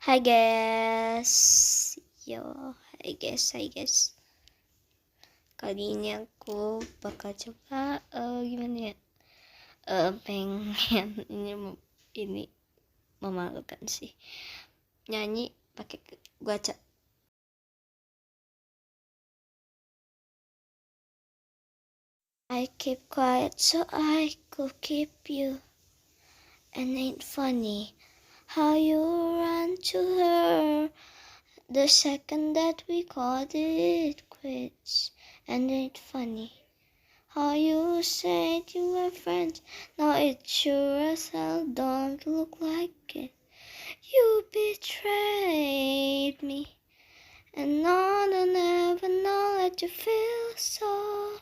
Hai guys, yo, hai guys. Kali ini aku bakal coba gimana ya? Pengen ini memalukan sih. Nyanyi pakai guaca. I keep quiet so I could keep you, and ain't funny how you run to her the second that we called it quits, and ain't funny how you said you were friends, now it sure as hell don't look like it. You betrayed me, and I'll never know that you feel sorry.